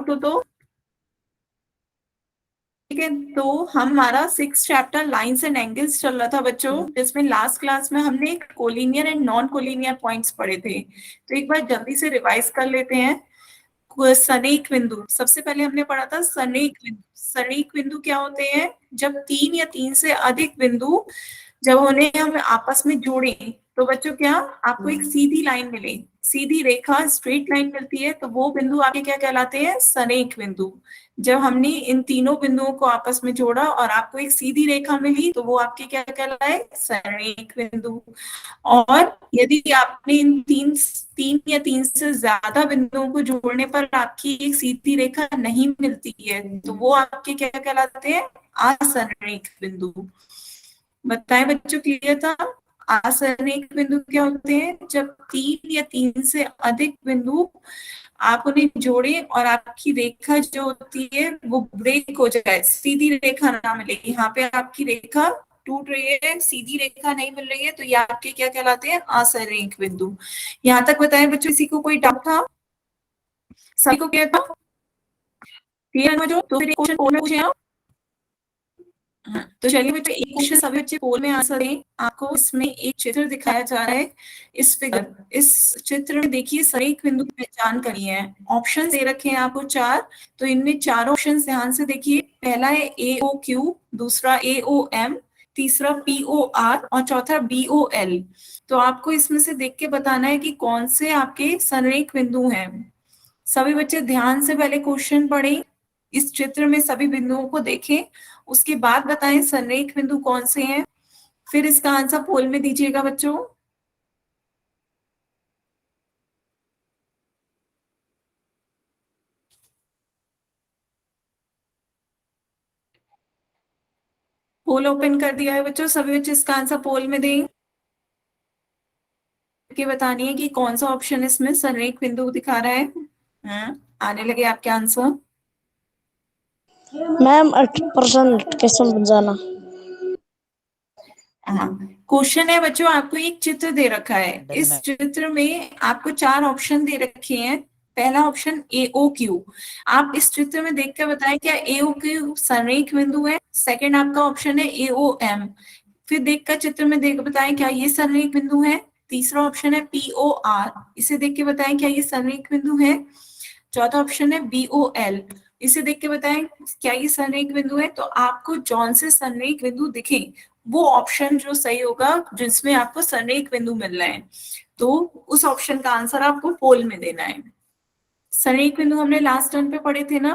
Doubt हो तो। ठीक है, तो हमारा 6 चैप्टर लाइंस एंड एंगल्स चल रहा था बच्चों, जिसमें लास्ट क्लास में हमने collinear and non collinear points पढ़े थे। तो एक बार जल्दी से रिवाइज कर लेते हैं। सनेक बिंदु, सबसे पहले हमने पढ़ा था सनेक बिंदु। सनेक बिंदु क्या होते हैं? जब तीन या तीन से अधिक बिंदु जब उन्हें हम आपस में जोड़े, तो बच्चों क्या आपको एक सीधी लाइन मिले, सीधी रेखा स्ट्रेट लाइन मिलती है, तो वो बिंदु आपके क्या कहलाते हैं? सनेक बिंदु। जब हमने इन तीनों बिंदुओं को आपस में जोड़ा और आपको एक सीधी रेखा मिली, तो वो आपके क्या कहलाए? सनेक बिंदु। और यदि आपने इन तीन तीन या तीन से ज्यादा बिंदुओं को जोड़ने पर आपकी एक सीधी रेखा नहीं मिलती है, तो वो आपके क्या कहलाते हैं? असंरेख बिंदु। बताएं बच्चों, क्लियर था? असंरेख बिंदु क्या होते हैं? जब तीन या तीन से अधिक बिंदु आप उन्हें जोड़े और आपकी रेखा जो होती है वो ब्रेक हो जाए, सीधी रेखा ना मिले, यहाँ पे आपकी रेखा टूट रही है, सीधी रेखा नहीं मिल रही है, तो ये आपके क्या कहलाते हैं? असंरेख बिंदु। यहाँ तक बताएं बच्चों, किसी को कोई डाउट था? सभी को क्लियर था? क्लियर हो? तो फिर क्वेश्चन पूछे आप। हाँ, तो चलिए बच्चों, एक क्वेश्चन सभी बच्चे पोल में आंसर दें। आपको इसमें एक चित्र दिखाया जा रहा है। इस चित्र में देखिए सरेख बिंदु की पहचान करी है। ऑप्शन दे रखे हैं आपको 4, तो इनमें 4 ऑप्शन ध्यान से देखिए। पहला है AOQ, दूसरा AOM, तीसरा POR और चौथा BOL। तो आपको इसमें से देख के बताना है कि कौन से आपके संरेख बिंदु हैं। सभी बच्चे ध्यान से पहले क्वेश्चन पढ़ें, इस चित्र में सभी बिंदुओं को देखें, उसके बाद बताएं संरेख बिंदु कौन से हैं, फिर इसका आंसर पोल में दीजिएगा बच्चों। पोल ओपन कर दिया है बच्चों, सभी बच्चे इसका आंसर पोल में दें के बतानी है कि कौन सा ऑप्शन इसमें संरेख बिंदु दिखा रहा है। आने लगे आपके आंसर। मैम 80% कैसे समझाना? हाँ, क्वेश्चन है बच्चों, आपको एक चित्र दे रखा है। इस चित्र में आपको 4 ऑप्शन दे रखे हैं। पहला ऑप्शन AOQ, आप इस चित्र में देख कर बताएं क्या AOQ संरेख बिंदु है। सेकंड आपका ऑप्शन है AOM, फिर देखकर चित्र में देख बताएं क्या ये संरेख बिंदु है। तीसरा ऑप्शन है POR, इसे देख के बताएं क्या ये संरेख बिंदु है। चौथा ऑप्शन है BOL, इसे देख के बताएं क्या ये संरेख बिंदु है। तो आपको जौन से संरेख बिंदु दिखे वो ऑप्शन जो सही होगा, जिसमें आपको संरेख बिंदु मिल रहे हैं, तो उस ऑप्शन का आंसर आपको पोल में देना है। संरेख बिंदु हमने लास्ट टर्न पे पढ़े थे ना।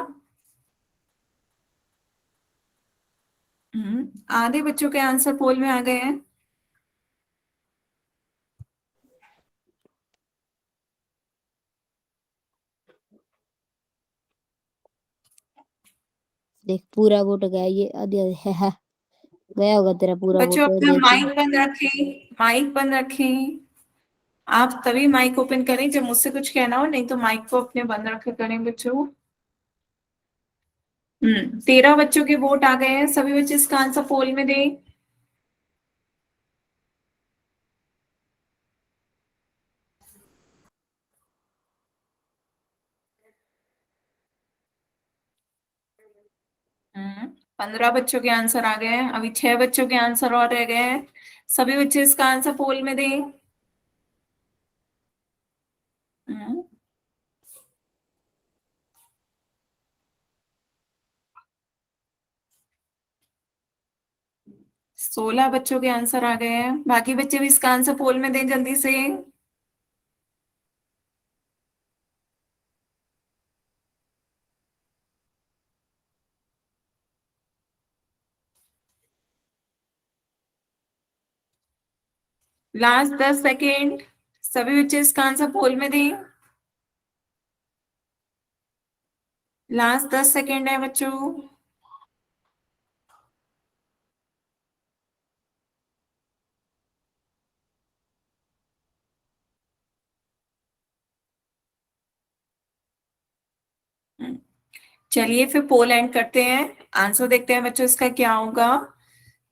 आधे बच्चों के आंसर पोल में आ गए हैं। देख पूरा वोट गया, ये आधे है गया होगा तेरा पूरा बच्चों वोट अपना देख। माइक बंद रखें, माइक बंद रखें। आप तभी माइक ओपन करें जब मुझसे कुछ कहना हो, नहीं तो माइक को अपने बंद रखे करें बच्चों। 13 बच्चों के वोट आ गए हैं, सभी बच्चे इसका आंसर पोल में दें। हम्म 15 बच्चों के आंसर आ गए हैं, अभी 6 बच्चों के आंसर और रह गए हैं। सभी बच्चे इसका आंसर पोल में दें। 16 बच्चों के आंसर आ गए हैं, बाकी बच्चे भी इसका आंसर पोल में दें जल्दी से। लास्ट 10 सेकेंड, सभी बच्चे इसका आंसर पोल में दें। लास्ट 10 सेकेंड है बच्चों। चलिए फिर पोल एंड करते हैं, आंसर देखते हैं बच्चों इसका क्या होगा।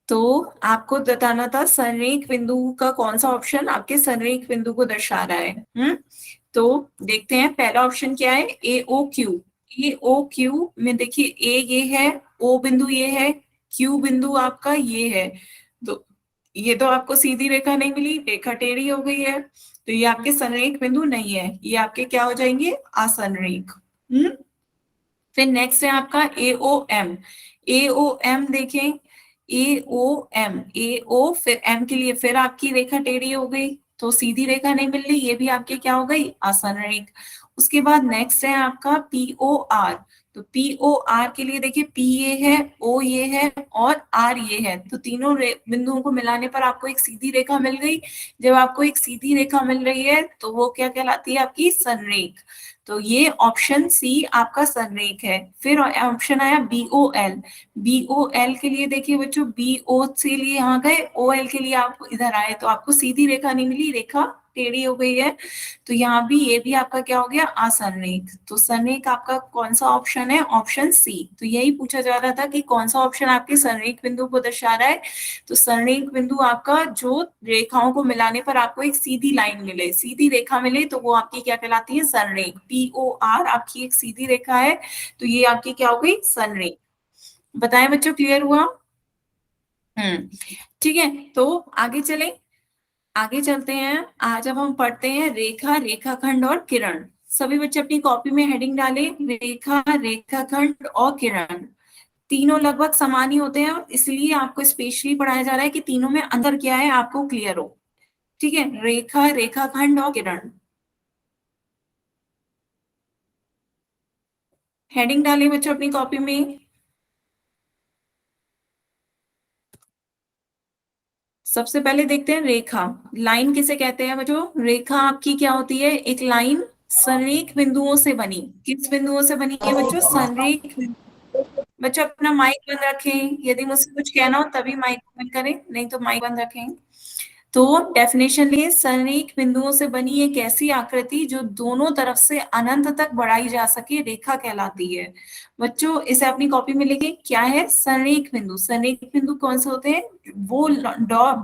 तो आपको बताना था संरेख बिंदु का कौन सा ऑप्शन आपके संरेख बिंदु को दर्शा रहा है। तो देखते हैं पहला ऑप्शन क्या है, AOQ। ए ओ क्यू में देखिए, ए ये है, ओ बिंदु ये है, क्यू बिंदु आपका ये है। तो ये तो आपको सीधी रेखा नहीं मिली, रेखा टेढ़ी हो गई है, तो ये आपके संरेख बिंदु नहीं है, ये आपके क्या हो जाएंगे, असंरेख। फिर नेक्स्ट है आपका ए ओ एम। ए ओ एम देखें, ए ओ एम, ए ओ फिर एम के लिए फिर आपकी रेखा टेढ़ी हो गई, तो सीधी रेखा नहीं मिल रही, ये भी आपकी क्या हो गई, आसनरेख। उसके बाद नेक्स्ट है आपका पी ओ आर। तो पी ओ आर के लिए देखिए, पी ये है, ओ ये है और आर ये है, तो तीनों बिंदुओं को मिलाने पर आपको एक सीधी रेखा मिल गई। जब आपको एक सीधी रेखा मिल रही है तो वो क्या कहलाती है, आपकी संरेख। तो ये ऑप्शन सी आपका संरेख है। फिर ऑप्शन आया B O L. B O L के लिए देखिए बच्चों, बी ओ से लिए यहाँ गए, ओ एल के लिए आप इधर आए, तो आपको सीधी रेखा नहीं मिली, रेखा टेढ़ी हो गई है, तो यहाँ भी ये भी आपका क्या हो गया, असंरेख। तो संरेख आपका कौन सा ऑप्शन है, ऑप्शन सी। तो यही पूछा जा रहा था कि कौन सा ऑप्शन आपके संरेख बिंदु को दर्शा रहा है। तो संरेख बिंदु आपका जो रेखाओं को मिलाने पर आपको एक सीधी लाइन मिले, सीधी रेखा मिले, तो वो आपकी क्या कहलाती है, संरेख। पी ओ आर आपकी एक सीधी रेखा है, तो ये आपकी क्या हो गई, संरेख। बताएं बच्चों, क्लियर हुआ? ठीक है, तो आगे चलें। आगे चलते हैं। आज अब हम पढ़ते हैं रेखा, रेखाखंड और किरण। सभी बच्चे अपनी कॉपी में हेडिंग डालें, रेखा, रेखाखंड और किरण। तीनों लगभग समान ही होते हैं, इसलिए आपको स्पेशली पढ़ाया जा रहा है कि तीनों में अंतर क्या है, आपको क्लियर हो। ठीक है, रेखा, रेखाखंड और किरण। हेडिंग डालें बच्चों अपनी कॉपी में। सबसे पहले देखते हैं रेखा। लाइन किसे कहते हैं बच्चों, रेखा आपकी क्या होती है, एक लाइन संरेख बिंदुओं से बनी। किस बिंदुओं से बनी है बच्चों, संरेख। बच्चों अपना माइक बंद रखें, यदि मुझसे कुछ कहना हो तभी माइक बंद करें, नहीं तो माइक बंद रखें। तो डेफिनेशन लिए, संरेख बिंदुओं से बनी एक ऐसी आकृति जो दोनों तरफ से अनंत तक बढ़ाई जा सके, रेखा कहलाती है। बच्चों इसे अपनी कॉपी में लिखें, क्या है, संरेख बिंदु। संरेख बिंदु कौन से होते हैं, वो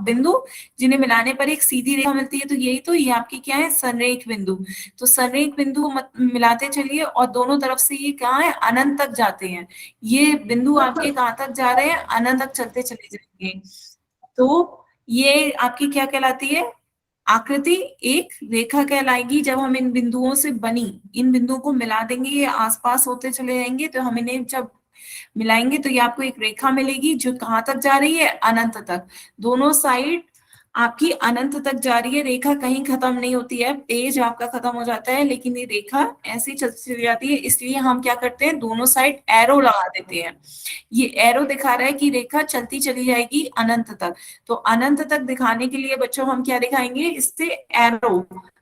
बिंदु जिन्हें मिलाने पर एक सीधी रेखा मिलती है, तो यही तो ये आपकी क्या है, संरेख बिंदु। तो संरेख बिंदु को मिलाते चलिए और दोनों तरफ से ये कहाँ है, अनंत तक जाते हैं। ये बिंदु आपके कहाँ तक जा रहे हैं, अनंत तक चलते चले जाएंगे। तो ये आपकी क्या कहलाती है, आकृति एक रेखा कहलाएगी। जब हम इन बिंदुओं से बनी, इन बिंदुओं को मिला देंगे, ये आसपास होते चले जाएंगे, तो हम इन्हें जब मिलाएंगे तो ये आपको एक रेखा मिलेगी जो कहाँ तक जा रही है, अनंत तक। दोनों साइड आपकी अनंत तक जा रही है, रेखा कहीं खत्म नहीं होती है, पेज आपका खत्म हो जाता है, लेकिन ये रेखा ऐसी चलती चली जाती है। इसलिए हम क्या करते हैं, दोनों साइड एरो लगा देते हैं। ये एरो दिखा रहा है कि रेखा चलती चली जाएगी अनंत तक। तो अनंत तक दिखाने के लिए बच्चों हम क्या दिखाएंगे, इससे एरो,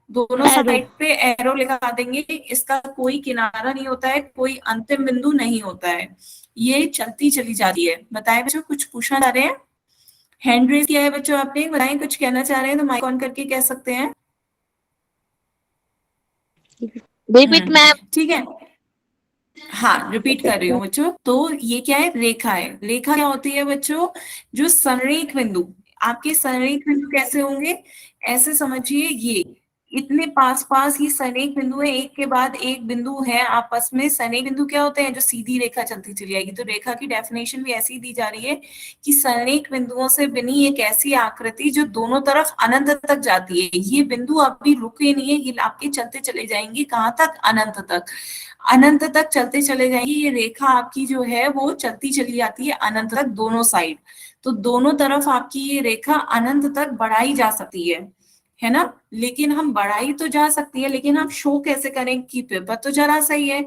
दोनों एरो। साइड पे एरो लगा देंगे। इसका कोई किनारा नहीं होता है, कोई अंतिम बिंदु नहीं होता है, ये चलती चली जाती है। बताएं बच्चों, कुछ पूछना चाह रहे हैं? हैंड रेज किया है बच्चों आपने, बताएं कुछ कहना चाह रहे हैं तो माइक ऑन करके कह सकते हैं। Repeat ma'am. ठीक है, हाँ रिपीट कर रही हूँ बच्चों। तो ये क्या है, रेखा है। रेखा क्या होती है बच्चों, जो संरेख बिंदु, आपके संरेख बिंदु कैसे होंगे, ऐसे समझिए, ये इतने पास पास ही संरेख बिंदु है, एक के बाद एक बिंदु है आपस में। संरेख बिंदु क्या होते हैं, जो सीधी रेखा चलती चली जाएगी। तो रेखा की डेफिनेशन भी ऐसी दी जा रही है कि संरेख बिंदुओं से बनी एक ऐसी आकृति जो दोनों तरफ अनंत तक जाती है। ये बिंदु अभी रुके नहीं है, ये आपके चलते चले जाएंगे, कहाँ तक, अनंत तक। अनंत तक चलते चले जाएंगे। ये रेखा आपकी जो है वो चलती चली जाती है अनंत तक, दोनों साइड। तो दोनों तरफ आपकी ये रेखा अनंत तक बढ़ाई जा सकती है ना। लेकिन हम बढ़ाई तो जा सकती है, लेकिन हम शो कैसे करें कि पेपर तो जरा सही है।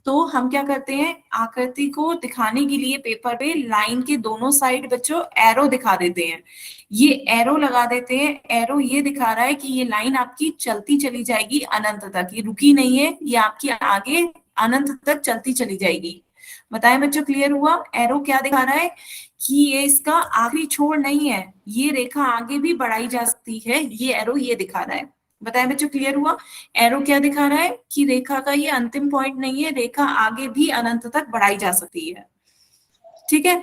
तो हम क्या करते हैं, आकृति को दिखाने के लिए पेपर पे लाइन के दोनों साइड बच्चों एरो दिखा देते हैं। ये एरो लगा देते हैं, एरो ये दिखा रहा है कि ये लाइन आपकी चलती चली जाएगी अनंत तक, ये रुकी नहीं है, ये आपकी आगे अनंत तक चलती चली जाएगी। बताएं बच्चों, क्लियर हुआ? एरो क्या दिखा रहा है कि ये इसका आखिरी छोर नहीं है, ये रेखा आगे भी बढ़ाई जा सकती है, ये एरो ये दिखा रहा है। बताएं बच्चों, क्लियर हुआ? एरो क्या दिखा रहा है कि रेखा का ये अंतिम पॉइंट नहीं है, रेखा आगे भी अनंत तक बढ़ाई जा सकती है। ठीक है,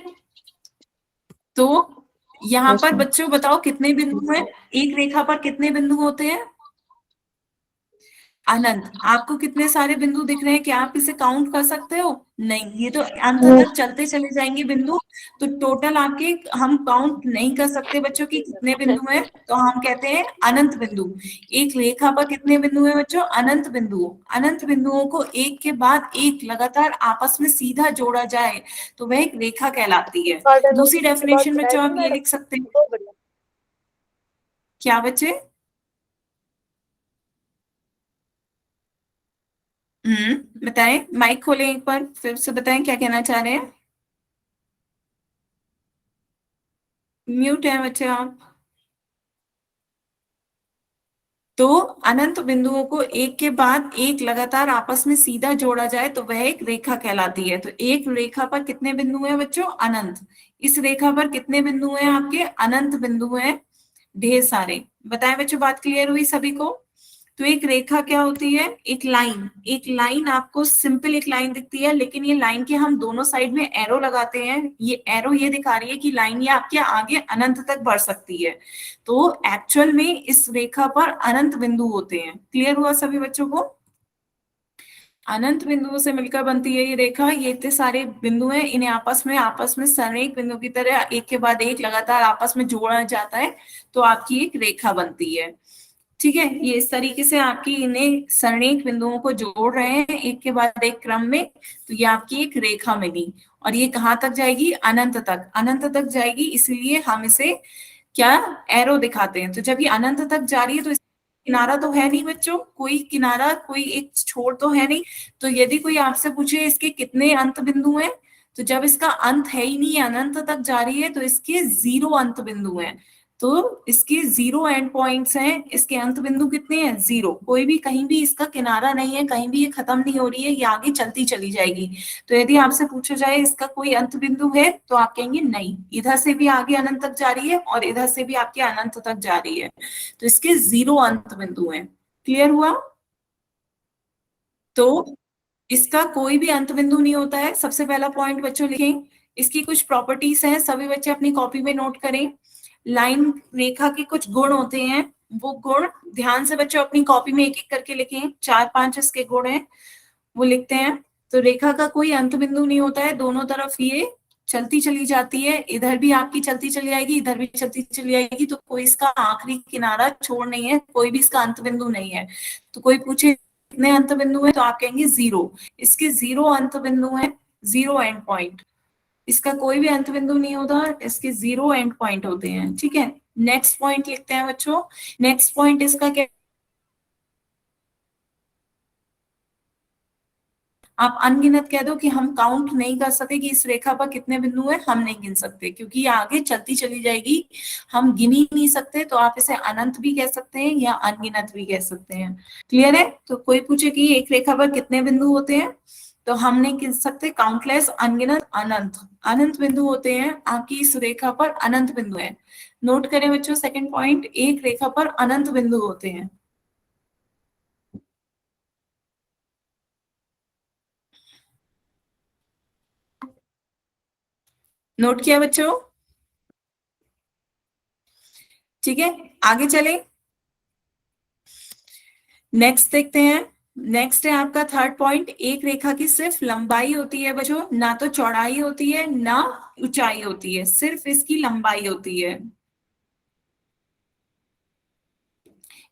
तो यहाँ पर बच्चों बताओ कितने बिंदु हैं, एक रेखा पर कितने बिंदु होते हैं? अनंत। आपको कितने सारे बिंदु दिख रहे हैं? क्या आप इसे काउंट कर सकते हो? नहीं, ये तो अंत तक चलते चले जाएंगे बिंदु। तो टोटल आपके हम काउंट नहीं कर सकते बच्चों की कितने बिंदु हैं, तो हम कहते हैं अनंत बिंदु। एक रेखा पर कितने बिंदु हैं बच्चों? अनंत बिंदु। अनंत बिंदुओं को एक के बाद एक लगातार आपस में सीधा जोड़ा जाए तो वह एक रेखा कहलाती है। दूसरी डेफिनेशन बच्चों आप ये लिख सकते हैं। क्या बच्चे? बताएं, माइक खोलें एक बार फिर से, बताएं क्या कहना चाह रहे हैं। म्यूट है बच्चे आप। तो अनंत बिंदुओं को एक के बाद एक लगातार आपस में सीधा जोड़ा जाए तो वह एक रेखा कहलाती है। तो एक रेखा पर कितने बिंदु हैं बच्चों? अनंत। इस रेखा पर कितने बिंदु हैं आपके? अनंत बिंदु हैं, ढेर सारे। बताएं बच्चों, बात क्लियर हुई सभी को? तो एक रेखा क्या होती है? एक लाइन। एक लाइन आपको सिंपल एक लाइन दिखती है, लेकिन ये लाइन के हम दोनों साइड में एरो लगाते हैं। ये एरो ये दिखा रही है कि लाइन ये आपके आगे अनंत तक बढ़ सकती है। तो एक्चुअल में इस रेखा पर अनंत बिंदु होते हैं। क्लियर हुआ सभी बच्चों को? अनंत बिंदुओं से मिलकर बनती है ये रेखा। ये इतने सारे बिंदु हैं, इन्हें आपस में संरेख बिंदु की तरह एक के बाद एक लगातार आपस में जोड़ा जाता है तो आपकी एक रेखा बनती है। ठीक है, ये इस तरीके से आपकी इन्हें सरणिक बिंदुओं को जोड़ रहे हैं एक के बाद एक क्रम में, तो ये आपकी एक रेखा मिली। और ये कहाँ तक जाएगी? अनंत तक। अनंत तक जाएगी, इसलिए हम इसे क्या एरो दिखाते हैं। तो जब ये अनंत तक जा रही है तो किनारा तो है नहीं बच्चों, कोई किनारा, कोई एक छोर तो है नहीं। तो यदि कोई आपसे पूछे इसके कितने अंत बिंदु हैं, तो जब इसका अंत है ही नहीं, अनंत तक जा रही है, तो इसके 0 अंत बिंदु हैं। तो इसके 0 एंड पॉइंट्स हैं। इसके अंत बिंदु कितने हैं? 0। कोई भी कहीं भी इसका किनारा नहीं है, कहीं भी ये खत्म नहीं हो रही है, ये आगे चलती चली जाएगी। तो यदि आपसे पूछा जाए इसका कोई अंत बिंदु है, तो आप कहेंगे नहीं, इधर से भी आगे अनंत तक जा रही है और इधर से भी आपके अनंत तक जा रही है। तो इसके 0 अंत बिंदु हैं। क्लियर हुआ? तो इसका कोई भी अंत बिंदु नहीं होता है। सबसे पहला पॉइंट बच्चों लिखें। इसकी कुछ प्रॉपर्टीज हैं, सभी बच्चे अपनी कॉपी में नोट करें। लाइन रेखा के कुछ गुण होते हैं, वो गुण ध्यान से बच्चों अपनी कॉपी में एक एक करके लिखें। 4-5 इसके गुण हैं, वो लिखते हैं। तो रेखा का कोई अंत बिंदु नहीं होता है, दोनों तरफ ये चलती चली जाती है। इधर भी आपकी चलती चली जाएगी, इधर भी चलती चली जाएगी। तो कोई इसका आखिरी किनारा छोड़ नहीं है, कोई भी इसका अंत बिंदु नहीं है। तो कोई पूछे कितने अंत बिंदु है, तो आप कहेंगे 0। इसके 0 अंत बिंदु है, 0 एंड पॉइंट। इसका कोई भी अंत बिंदु नहीं होता, इसके 0 एंड पॉइंट होते हैं। ठीक है, नेक्स्ट पॉइंट लिखते हैं बच्चों। नेक्स्ट पॉइंट इसका क्या? आप अनगिनत कह दो कि हम काउंट नहीं कर सकते कि इस रेखा पर कितने बिंदु हैं, हम नहीं गिन सकते क्योंकि ये आगे चलती चली जाएगी, हम गिन ही नहीं सकते। तो आप इसे अनंत भी कह सकते हैं या अनगिनत भी कह सकते हैं। क्लियर है? तो कोई पूछे कि एक रेखा पर कितने बिंदु होते हैं, तो हम नहीं गिन सकते। काउंटलेस, अनगिनत, अनंत। अनंत बिंदु होते हैं आपकी इस रेखा पर, अनंत बिंदु है। नोट करें बच्चों, सेकंड पॉइंट, एक रेखा पर अनंत बिंदु होते हैं। नोट किया बच्चों? ठीक है, आगे चले। नेक्स्ट देखते हैं। नेक्स्ट है आपका थर्ड पॉइंट। एक रेखा की सिर्फ लंबाई होती है बच्चों, ना तो चौड़ाई होती है ना ऊंचाई होती है, सिर्फ इसकी लंबाई होती है।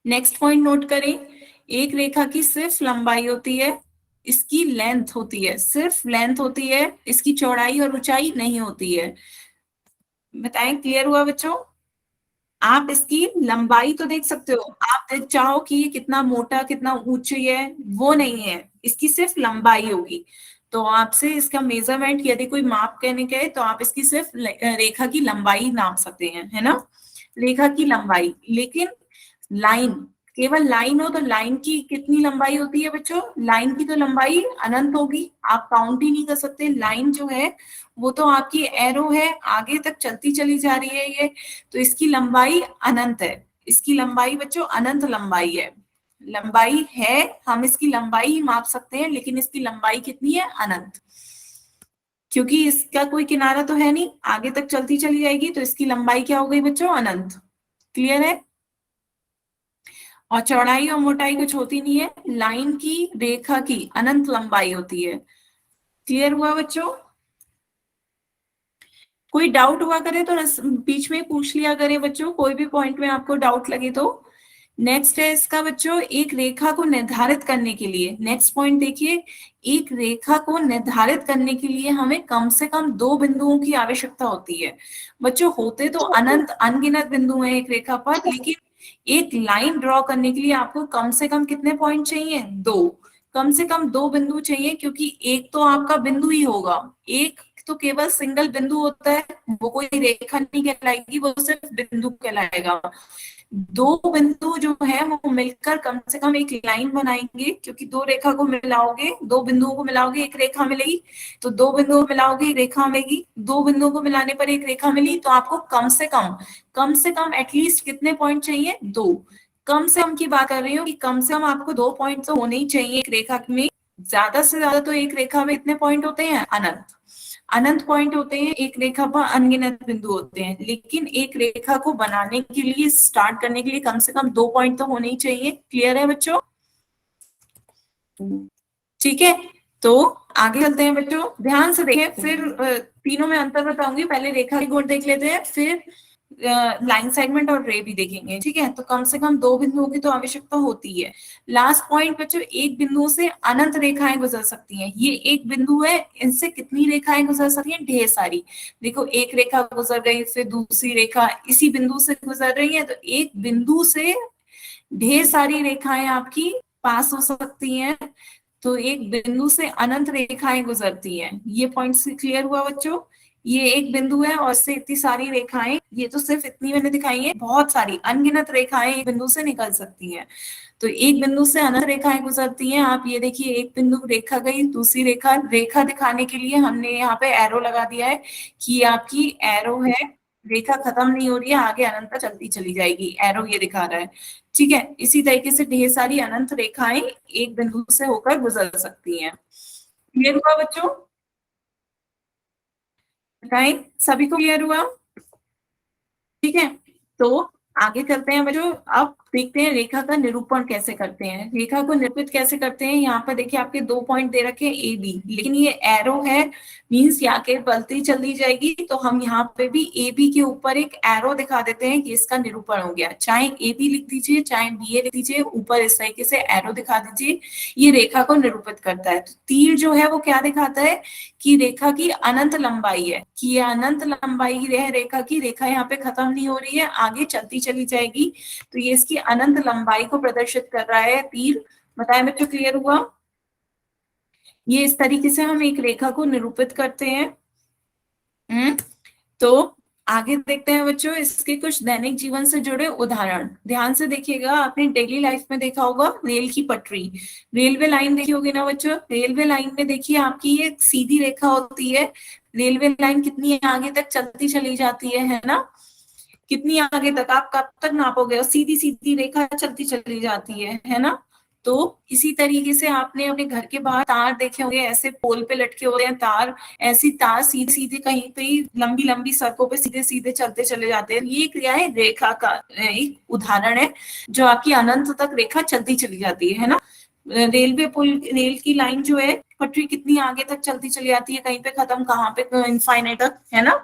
नेक्स्ट पॉइंट नोट करें। एक रेखा की सिर्फ लंबाई होती है, इसकी लेंथ होती है, सिर्फ लेंथ होती है, इसकी चौड़ाई और ऊंचाई नहीं होती है। बताएं, क्लियर हुआ बच्चों? आप इसकी लंबाई तो देख सकते हो, आप देख चाहो कि ये कितना मोटा कितना ऊंची है, वो नहीं है, इसकी सिर्फ लंबाई होगी। तो आपसे इसका मेजरमेंट यदि कोई माप कहने के तो आप इसकी सिर्फ रेखा की लंबाई नाप सकते हैं, है ना? रेखा की लंबाई। लेकिन लाइन, केवल लाइन हो तो लाइन की कितनी लंबाई होती है बच्चों? लाइन की तो लंबाई अनंत होगी, आप काउंट ही नहीं कर सकते। लाइन जो है वो तो आपकी एरो है, आगे तक चलती चली जा रही है ये, तो इसकी लंबाई अनंत है। इसकी लंबाई बच्चों अनंत लंबाई है। लंबाई है, हम इसकी लंबाई ही माप सकते हैं, लेकिन इसकी लंबाई कितनी है? अनंत। क्योंकि इसका कोई किनारा तो है नहीं, आगे तक चलती चली जाएगी, तो इसकी लंबाई क्या हो गई बच्चों? अनंत। क्लियर है? और चौड़ाई और मोटाई कुछ होती नहीं है, लाइन की, रेखा की अनंत लंबाई होती है। क्लियर हुआ बच्चों? कोई डाउट हुआ करे तो बीच में पूछ लिया करे बच्चों, कोई भी पॉइंट में आपको डाउट लगे तो। नेक्स्ट है इसका बच्चों, एक रेखा को निर्धारित करने के लिए, नेक्स्ट पॉइंट देखिए, एक रेखा को निर्धारित करने के लिए हमें कम से कम दो बिंदुओं की आवश्यकता होती है। बच्चों होते तो अनंत अनगिनत बिंदु हैं एक रेखा पर, लेकिन एक लाइन ड्रॉ करने के लिए आपको कम से कम कितने पॉइंट चाहिए? दो। कम से कम दो बिंदु चाहिए, क्योंकि एक तो आपका बिंदु ही होगा, एक तो केवल सिंगल बिंदु होता है, वो कोई रेखा नहीं कहलाएगी, वो सिर्फ बिंदु कहलाएगा। दो बिंदु जो है वो मिलकर कम से कम एक लाइन बनाएंगे, क्योंकि दो रेखा को मिलाओगे, दो बिंदुओं को मिलाओगे एक रेखा मिलेगी, तो दो बिंदुओं को मिलाओगे एक रेखा मिलेगी, दो बिंदुओं को मिलाने पर एक रेखा मिली, तो आपको कम से कम एटलीस्ट कितने पॉइंट चाहिए? दो। कम से कम की बात कर रही हूँ कि कम से कम आपको दो पॉइंट तो होने ही चाहिए एक रेखा में। ज्यादा से ज्यादा तो एक रेखा में इतने पॉइंट होते हैं? अनंत अनंत पॉइंट होते हैं एक रेखा पर, अनगिनत बिंदु होते हैं, लेकिन एक रेखा को बनाने के लिए, स्टार्ट करने के लिए कम से कम दो पॉइंट तो होने ही चाहिए। क्लियर है बच्चों? ठीक है, तो आगे चलते हैं बच्चों, ध्यान से देखें, फिर तीनों में अंतर बताऊंगी। पहले रेखा के गुण देख लेते हैं, फिर लाइन सेगमेंट और रे भी देखेंगे। ठीक है, तो कम से कम दो बिंदुओं की तो आवश्यकता होती है। लास्ट पॉइंट बच्चों, एक बिंदु से अनंत रेखाएं गुजर सकती हैं। ये एक बिंदु है, इनसे कितनी रेखाएं गुजर सकती हैं? ढेर सारी। देखो एक रेखा गुजर गई, फिर दूसरी रेखा इसी बिंदु से गुजर रही है, तो एक बिंदु से ढेर सारी रेखाएं आपकी पास हो सकती हैं। तो एक बिंदु से अनंत रेखाएं गुजरती हैं। ये पॉइंट क्लियर हुआ बच्चों? ये एक बिंदु है और इससे इतनी सारी रेखाएं, ये तो सिर्फ इतनी मैंने दिखाई है, बहुत सारी अनगिनत रेखाएं एक बिंदु से निकल सकती हैं। तो एक बिंदु से अनंत रेखाएं गुजरती हैं। आप ये देखिए, एक बिंदु रेखा गई, दूसरी रेखा, रेखा दिखाने के लिए हमने यहाँ पे एरो लगा दिया है कि आपकी एरो है, रेखा खत्म नहीं हो रही है, आगे अनंत तक चलती चली जाएगी, एरो ये दिखा रहा है। ठीक है, इसी तरीके से ढेर सारी अनंत रेखाएं एक बिंदु से होकर गुजर सकती हैं। क्लियर हुआ बच्चों? बताएं, सभी को क्लियर हुआ? ठीक है, तो आगे चलते हैं बच्चों। अब देखते हैं रेखा का निरूपण कैसे करते हैं, रेखा को निरूपित कैसे करते हैं। यहाँ पर देखिए आपके दो पॉइंट दे रखे हैं ए बी, लेकिन ये एरो है, मीन्स यहाँ के बढ़ती चली जाएगी, तो हम यहाँ पे भी ए बी के ऊपर एक एरो दिखा देते हैं कि इसका निरूपण हो गया। चाहे ए बी लिख दीजिए, चाहे बी ए लिख दीजिए, ऊपर इस तरीके से एरो दिखा दीजिए, ये रेखा को निरूपित करता है। तो तीर जो है वो क्या दिखाता है? कि रेखा की अनंत लंबाई है, कि ये अनंत लंबाई है रेखा की, रेखा यहाँ पे खत्म नहीं हो रही है, आगे चलती चली जाएगी, तो ये इसकी अनंत लंबाई को प्रदर्शित कर रहा है तीर। बताएं बच्चों, क्लियर हुआ? ये इस तरीके से हम एक रेखा को निरूपित करते हैं। तो आगे देखते हैं बच्चों इसके कुछ दैनिक जीवन से जुड़े उदाहरण। ध्यान से देखिएगा, आपने डेली लाइफ में देखा होगा रेल की पटरी, रेलवे लाइन देखी होगी ना बच्चों। रेलवे लाइन में देखिए आपकी ये सीधी रेखा होती है, रेलवे लाइन कितनी आगे तक चलती चली जाती है ना? कितनी आगे तक, आप कब तक नापोगे? और सीधी सीधी रेखा चलती चली जाती है ना? तो इसी तरीके से आपने अपने घर के बाहर तार देखे होंगे, ऐसे पोल पे लटके होते हैं तार, ऐसी तार सीधे सीधे कहीं पे ही लंबी लंबी सड़कों पे सीधे सीधे चलते चले जाते हैं। ये क्रिया है, रेखा का एक उदाहरण है, जो आपकी अनंत तक रेखा चलती चली जाती है ना? रेलवे पुल, रेल की लाइन जो है, पटरी कितनी आगे तक चलती चली जाती है, कहीं पे खत्म, कहाँ पे इनफाइनाइट तक, है ना?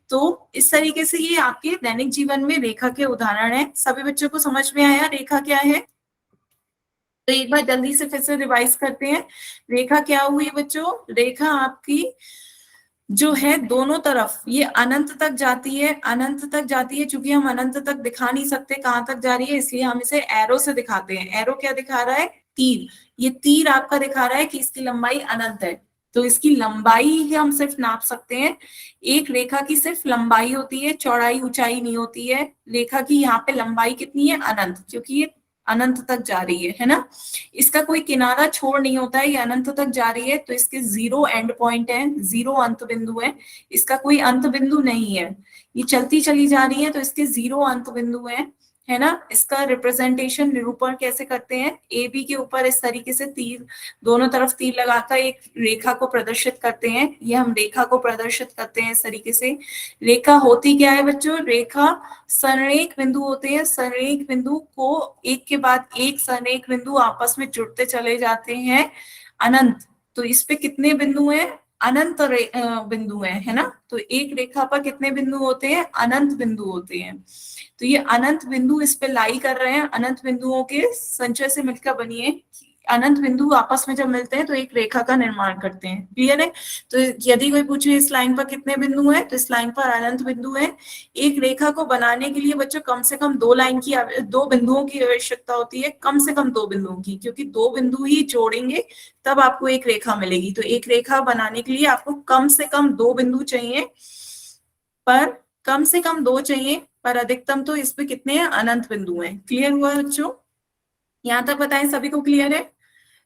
तो इस तरीके से ये आपके दैनिक जीवन में रेखा के उदाहरण है। सभी बच्चों को समझ में आया रेखा क्या है? तो एक बार जल्दी से फिर से रिवाइज करते हैं। रेखा क्या हुई बच्चों? रेखा आपकी जो है दोनों तरफ ये अनंत तक जाती है, अनंत तक जाती है। चूंकि हम अनंत तक दिखा नहीं सकते कहाँ तक जा रही है, इसलिए हम इसे एरो से दिखाते हैं। एरो क्या दिखा रहा है? तीर। ये तीर आपका दिखा रहा है कि इसकी लंबाई अनंत है, तो इसकी लंबाई ही हम सिर्फ नाप सकते हैं। एक रेखा की सिर्फ लंबाई होती है, चौड़ाई ऊंचाई नहीं होती है। रेखा की यहाँ पे लंबाई कितनी है? अनंत, क्योंकि ये अनंत तक जा रही है ना? इसका कोई किनारा छोड़ नहीं होता है, ये अनंत तक जा रही है, तो इसके जीरो एंड पॉइंट है, जीरो अंत बिंदु है, इसका कोई अंत बिंदु नहीं है। ये चलती चली जा रही है, तो इसके जीरो अंत बिंदु है। है ना। इसका रिप्रेजेंटेशन निरूपण कैसे करते हैं, ए बी के ऊपर इस तरीके से तीर, दोनों तरफ तीर लगाकर एक रेखा को प्रदर्शित करते हैं। ये हम रेखा को प्रदर्शित करते हैं इस तरीके से। रेखा होती क्या है बच्चों, रेखा संरेख बिंदु होते हैं। संरेख बिंदु को एक के बाद एक संरेख बिंदु आपस में जुड़ते चले जाते हैं अनंत। तो इस पे कितने बिंदु हैं, अनंत बिंदु है ना। तो एक रेखा पर कितने बिंदु होते हैं, अनंत बिंदु होते हैं। तो ये अनंत बिंदु इस पे लाई कर रहे हैं, अनंत बिंदुओं के संचय से मिलकर बनी है। अनंत बिंदु आपस में जब मिलते हैं तो एक रेखा का निर्माण करते हैं। क्लियर है। तो यदि कोई पूछे इस लाइन पर कितने बिंदु हैं, तो इस लाइन पर अनंत बिंदु हैं। एक रेखा को बनाने के लिए बच्चों कम से कम दो बिंदुओं की आवश्यकता होती है, कम से कम दो बिंदुओं की, क्योंकि दो बिंदु ही जोड़ेंगे तब आपको एक रेखा मिलेगी। तो एक रेखा बनाने के लिए आपको कम से कम दो बिंदु चाहिए, पर कम से कम दो चाहिए, पर अधिकतम तो इस पे कितने हैं, अनंत बिंदु हैं। क्लियर हुआ बच्चों, यहां तक बताएं सभी को क्लियर है।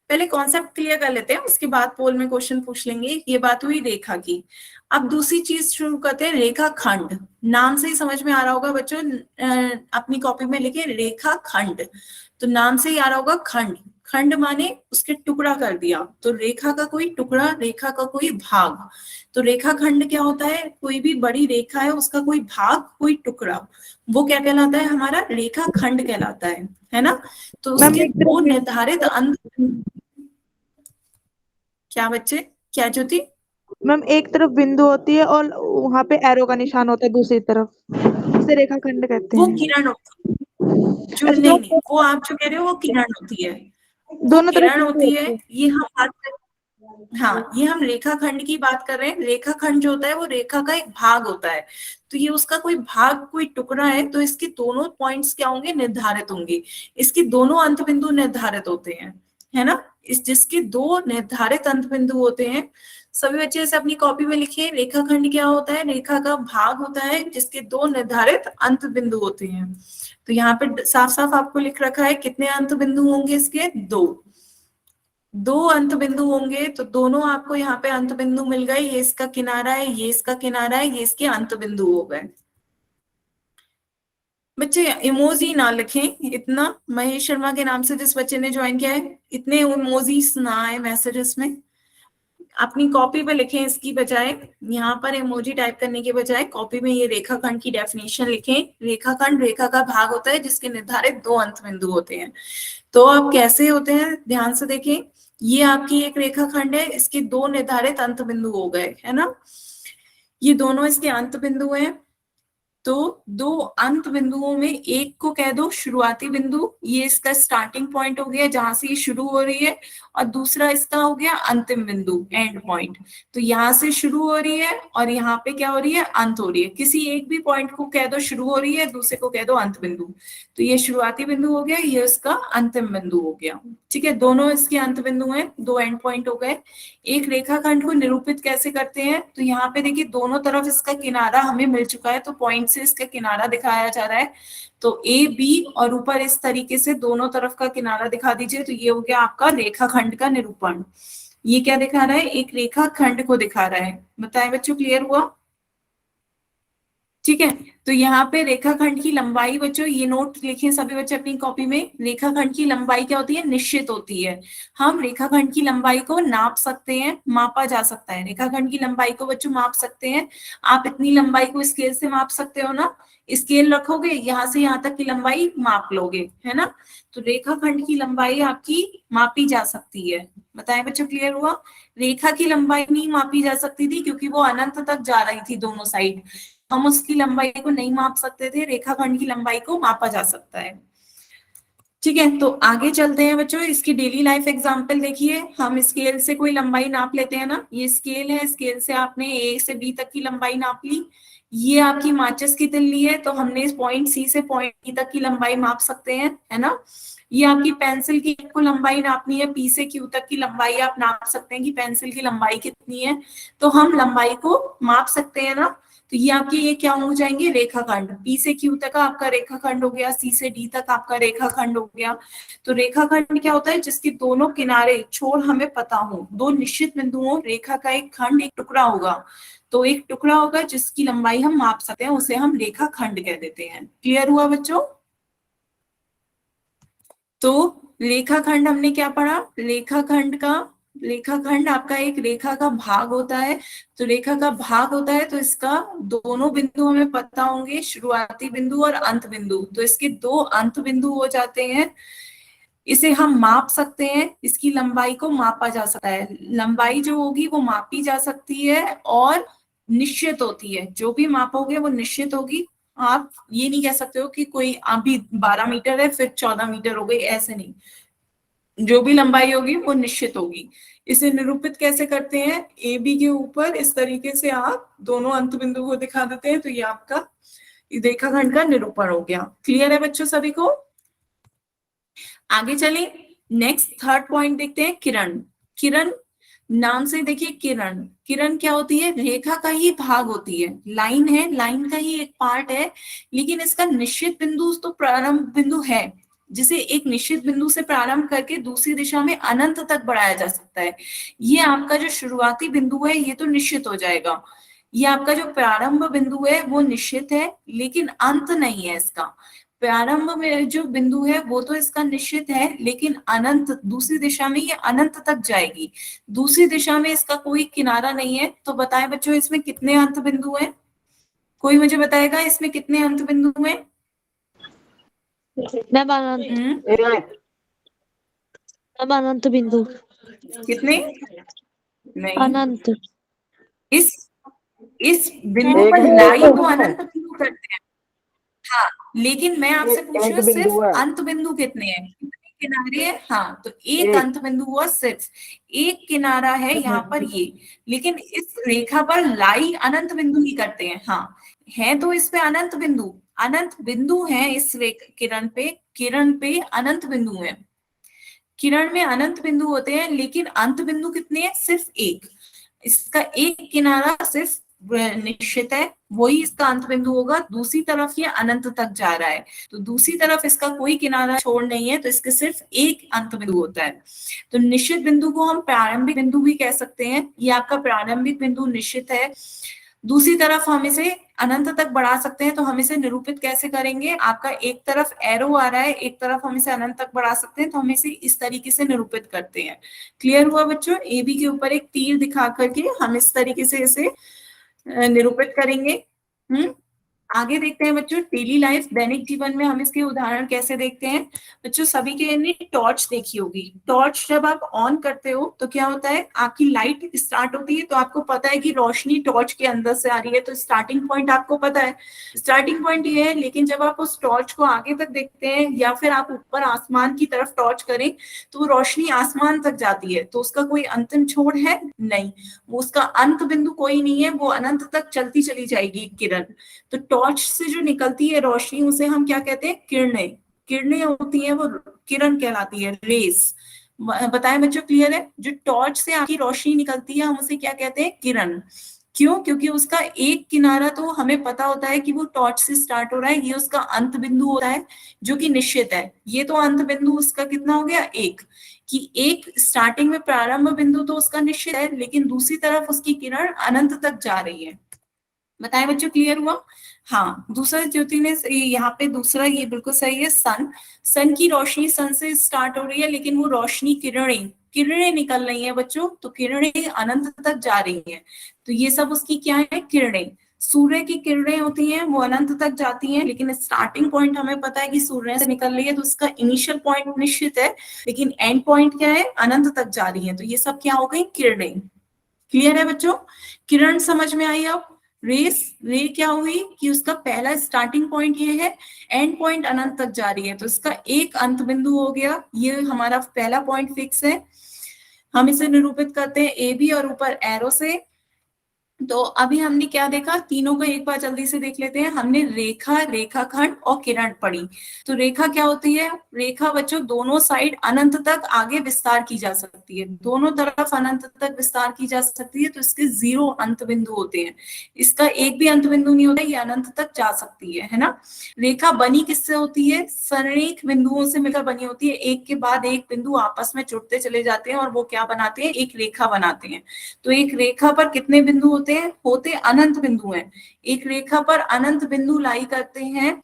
पहले कॉन्सेप्ट क्लियर कर लेते हैं, उसके बाद पोल में क्वेश्चन पूछ लेंगे। ये बात हुई रेखा की। अब दूसरी चीज शुरू करते हैं, रेखा खंड। नाम से ही समझ में आ रहा होगा बच्चों, अपनी कॉपी में लिखे रेखा खंड। तो नाम से ही आ रहा होगा खंड, खंड माने उसके टुकड़ा कर दिया। तो रेखा का कोई टुकड़ा, रेखा का कोई भाग। तो रेखा खंड क्या होता है, कोई भी बड़ी रेखा है उसका कोई भाग, कोई टुकड़ा, वो क्या कहलाता है, हमारा रेखा खंड कहलाता है ना। तो मैम उसके एक दो तरफ निर्धारित अंत, क्या बच्चे, क्या ज्योति, मैम एक तरफ बिंदु होती है और वहां पे एरो का निशान होता है दूसरी तरफ, इसे रेखाखंड कहते वो हैं। किरण होती है। जो अच्छा, नहीं, वो आप जो कह रहे हो वो किरण होती है, वो दोनों तरफ किरण बिंदु होती है। होते हैं। ये हम बात कर, हाँ ये हम रेखाखंड की बात कर रहे हैं। रेखाखंड जो होता है वो रेखा का एक भाग होता है। तो ये उसका कोई भाग, कोई टुकड़ा है। तो इसके दोनों पॉइंट्स क्या होंगे, निर्धारित होंगे। इसके दोनों अंत बिंदु निर्धारित होते हैं, है ना। इस जिसके दो निर्धारित अंत बिंदु होते हैं, सभी बच्चे इसे अपनी कॉपी में लिखिए। रेखाखंड क्या होता है, रेखा का भाग होता है जिसके दो निर्धारित अंत बिंदु होते हैं। तो यहाँ पे साफ साफ आपको लिख रखा है कितने अंत बिंदु होंगे इसके, दो अंत बिंदु होंगे। तो दोनों आपको यहाँ पे अंत बिंदु मिल गए, ये इसका किनारा है, ये इसका किनारा है, ये इसके अंत बिंदु हो गए। बच्चे इमोजी ना लिखें इतना, महेश शर्मा के नाम से जिस बच्चे ने ज्वाइन किया है, इतने इमोजीज ना आए मैसेजेस में। अपनी कॉपी पे लिखें इसकी बजाय, यहाँ पर इमोजी टाइप करने के बजाय कॉपी में ये रेखाखंड की डेफिनेशन लिखें। रेखाखंड रेखा का भाग होता है जिसके निर्धारित दो अंत बिंदु होते हैं। तो अब कैसे होते हैं, ध्यान से देखें। ये आपकी एक रेखाखंड है, इसके दो निर्धारित अंत बिंदु हो गए, है ना। ये दोनों इसके अंत बिंदु हैं। तो दो अंत बिंदुओं में एक को कह दो शुरुआती बिंदु, ये इसका स्टार्टिंग पॉइंट हो गया जहां से ये शुरू हो रही है, और दूसरा इसका हो गया अंतिम बिंदु, एंड पॉइंट। तो यहाँ से शुरू हो रही है और यहाँ पे क्या हो रही है, अंत हो रही है। किसी एक भी पॉइंट को कह दो शुरू हो रही है, दूसरे को कह दो अंत बिंदु। तो ये शुरुआती बिंदु हो गया, ये इसका अंतिम बिंदु हो गया। ठीक है, दोनों इसके अंत बिंदु हैं, दो एंड पॉइंट हो गए। एक रेखाखंड को निरूपित कैसे करते हैं, तो यहाँ पे देखिए दोनों तरफ इसका किनारा हमें मिल चुका है, तो पॉइंट से इसका किनारा दिखाया जा रहा है। तो ए बी और ऊपर इस तरीके से दोनों तरफ का किनारा दिखा दीजिए। तो ये हो गया आपका रेखाखंड का निरूपण। ये क्या दिखा रहा है, एक रेखाखंड को दिखा रहा है। बताएं बच्चों, क्लियर हुआ। ठीक है, तो यहाँ पे रेखाखंड की लंबाई, बच्चों ये नोट लिखें सभी बच्चे अपनी कॉपी में। रेखाखंड की लंबाई क्या होती है, निश्चित होती है। हम रेखाखंड की लंबाई को नाप सकते हैं, मापा जा सकता है। रेखाखंड की लंबाई को बच्चों माप सकते हैं। आप इतनी लंबाई को स्केल से माप सकते हो ना, स्केल रखोगे यहाँ से यहाँ तक की लंबाई माप लोगे, है ना। तो रेखाखंड की लंबाई आपकी मापी जा सकती है। बताएं बच्चों, क्लियर हुआ। रेखा की लंबाई नहीं मापी जा सकती थी क्योंकि वो अनंत तक जा रही थी दोनों साइड, हम उसकी लंबाई को नहीं माप सकते थे। रेखाखंड की लंबाई को मापा जा सकता है। ठीक है, तो आगे चलते हैं बच्चों। इसकी डेली लाइफ एग्जांपल देखिए। हम स्केल से कोई लंबाई नाप लेते हैं ना, ये स्केल है, स्केल से आपने ए से बी तक की लंबाई नाप ली। ये आपकी माचिस की तिल्ली है, तो हमने इस पॉइंट सी से पॉइंट ई तक की लंबाई माप सकते हैं, है ना। ये आपकी पेंसिल की को लंबाई नापनी है, पी से क्यू तक की लंबाई आप नाप सकते हैं कि पेंसिल की लंबाई कितनी है। तो हम लंबाई को माप सकते हैं ना। तो ये आपके ये क्या हो जाएंगे, रेखाखंड। पी से क्यू तक आपका रेखाखंड हो गया, सी से डी तक आपका रेखाखंड हो गया। तो रेखाखंड क्या होता है, जिसके दोनों किनारे छोर हमें पता हो, दो निश्चित बिंदुओं, रेखा का एक खंड, एक टुकड़ा होगा। तो एक टुकड़ा होगा जिसकी लंबाई हम माप सकते हैं, उसे हम रेखाखंड कह देते हैं। क्लियर हुआ बच्चों। तो रेखाखंड हमने क्या पढ़ा, रेखाखंड आपका एक रेखा का भाग होता है। तो रेखा का भाग होता है तो इसका दोनों बिंदु हमें पता होंगे, शुरुआती बिंदु और अंत बिंदु। तो इसके दो अंत बिंदु हो जाते हैं। इसे हम माप सकते हैं, इसकी लंबाई को मापा जा सकता है। लंबाई जो होगी वो मापी जा सकती है और निश्चित होती है। जो भी मापोगे वो निश्चित होगी। आप ये नहीं कह सकते हो कि कोई अभी 12 मीटर है फिर 14 मीटर हो गई, ऐसे नहीं। जो भी लंबाई होगी वो निश्चित होगी। इसे निरूपित कैसे करते हैं, ए बी के ऊपर इस तरीके से आप दोनों अंत बिंदु को दिखा देते हैं, तो ये आपका रेखाखंड का निरूपण हो गया। क्लियर है बच्चों सभी को? आगे चलें, नेक्स्ट थर्ड पॉइंट देखते हैं, किरण। किरण नाम से देखिए, किरण, किरण क्या होती है, रेखा का ही भाग होती है। लाइन है, लाइन का ही एक पार्ट है, लेकिन इसका निश्चित बिंदु तो प्रारंभ बिंदु है, जिसे एक निश्चित बिंदु से प्रारंभ करके दूसरी दिशा में अनंत तक बढ़ाया जा सकता है। ये आपका जो शुरुआती बिंदु है ये तो निश्चित हो जाएगा। ये आपका जो प्रारंभ बिंदु है वो निश्चित है, लेकिन अंत नहीं है इसका। प्रारंभ में जो बिंदु है वो तो इसका निश्चित है, लेकिन अनंत दूसरी दिशा में ये अनंत तक जाएगी। दूसरी दिशा में इसका कोई किनारा नहीं है। तो बताएं बच्चों इसमें कितने अंत बिंदु हैं? कोई मुझे बताएगा इसमें कितने अंत बिंदु हैं? मैम अनंत, मैम अनंत बिंदु। कितने? नहीं, अनंत। इस बिंदु पर लाइन को अनंत बिंदु करते हैं। हाँ, लेकिन मैं आपसे पूछ रही हूँ सिर्फ अंत बिंदु कितने हैं, कितने किनारे हैं? हाँ, तो एक अंत बिंदु हुआ, सिर्फ एक किनारा है यहाँ पर ये। लेकिन इस रेखा पर लाई अनंत बिंदु ही करते हैं। हाँ, है तो इस पे अनंत बिंदु है इस किरण पे अनंत बिंदु है। किरण में अनंत बिंदु होते हैं, लेकिन अंत बिंदु कितने हैं? सिर्फ एक। इसका एक किनारा सिर्फ निश्चित है, वही इसका अंत बिंदु होगा। दूसरी तरफ ये अनंत तक जा रहा है, तो दूसरी तरफ इसका कोई किनारा छोड़ नहीं है, तो इसके सिर्फ एक अंत बिंदु होता है। तो निश्चित बिंदु को हम प्रारंभिक बिंदु भी कह सकते हैं। ये आपका प्रारंभिक बिंदु निश्चित है। दूसरी तरफ हम इसे अनंत तक बढ़ा सकते हैं। तो हम इसे निरूपित कैसे करेंगे, आपका एक तरफ एरो आ रहा है, एक तरफ हम इसे अनंत तक बढ़ा सकते हैं, तो हम इसे इस तरीके से निरूपित करते हैं। क्लियर हुआ बच्चों? ए बी के ऊपर एक तीर दिखा करके हम इस तरीके से इसे निरूपित करेंगे। आगे देखते हैं बच्चों, डेली लाइफ, दैनिक जीवन में हम इसके उदाहरण कैसे देखते हैं। बच्चों सभी के ने टॉर्च देखी होगी। टॉर्च जब आप ऑन करते हो तो क्या होता है, आपकी लाइट स्टार्ट होती है, तो आपको पता है कि रोशनी टॉर्च के अंदर से आ रही है, तो स्टार्टिंग पॉइंट आपको पता है, स्टार्टिंग पॉइंट ये है। लेकिन जब आप उस टॉर्च को आगे तक देखते हैं, या फिर आप ऊपर आसमान की तरफ टॉर्च करें, तो वो रोशनी आसमान तक जाती है, तो उसका कोई अंतिम छोर है नहीं, वो उसका अंत बिंदु कोई नहीं है, वो अनंत तक चलती चली जाएगी किरण। तो टॉर्च से जो निकलती है रोशनी, उसे हम क्या कहते हैं, किरणें। किरणें होती हैं वो किरण कहलाती है, रेस। बताएं बच्चों, क्लियर है? जो टॉर्च से आपकी रोशनी निकलती है हम उसे क्या कहते हैं, किरण। क्यों? क्योंकि उसका एक किनारा तो हमें पता होता है कि वो टॉर्च से स्टार्ट हो रहा है, ये उसका अंत बिंदु होता है जो कि निश्चित है। ये तो अंत बिंदु उसका कितना हो गया, एक। कि एक स्टार्टिंग में प्रारंभ बिंदु तो उसका निश्चित है, लेकिन दूसरी तरफ उसकी किरण अनंत तक जा रही है। बताएं बच्चों, क्लियर हुआ? हाँ, दूसरा ज्योति ने यहाँ पे दूसरा ये बिल्कुल सही है, सन की रोशनी सन से स्टार्ट हो रही है, लेकिन वो रोशनी किरणें निकल रही है बच्चों, तो किरणें अनंत तक जा रही हैं। तो ये सब उसकी क्या है, किरणें। सूर्य की किरणें होती हैं वो अनंत तक जाती हैं, लेकिन स्टार्टिंग पॉइंट हमें पता है कि सूर्य से निकल रही है, तो उसका इनिशियल पॉइंट निश्चित है, लेकिन एंड पॉइंट क्या है, अनंत तक जा रही है। तो ये सब क्या हो गई, किरणें। क्लियर है बच्चों? किरण समझ में आई? अब रे क्या हुई कि उसका पहला स्टार्टिंग पॉइंट ये है, एंड पॉइंट अनंत तक जा रही है, तो इसका एक अंत बिंदु हो गया। ये हमारा पहला पॉइंट फिक्स है। हम इसे निरूपित करते हैं ए बी और ऊपर एरो से। तो अभी हमने क्या देखा, तीनों को एक बार जल्दी से देख लेते हैं। हमने रेखा, रेखाखंड और किरण पढ़ी। तो रेखा क्या होती है, रेखा बच्चों दोनों साइड अनंत तक आगे विस्तार की जा सकती है, दोनों तरफ अनंत तक विस्तार की जा सकती है, तो इसके 0 अंत बिंदु होते हैं। इसका एक भी अंत बिंदु नहीं होता, ये अनंत तक जा सकती है ना। रेखा बनी किससे होती है, सरणिक बिंदुओं से मिलकर बनी होती है। एक के बाद एक बिंदु आपस में जुड़ते चले जाते हैं और वो क्या बनाते हैं, एक रेखा बनाते हैं। तो एक रेखा पर कितने बिंदु होते अनंत बिंदु हैं। एक रेखा पर अनंत बिंदु लाई करते हैं,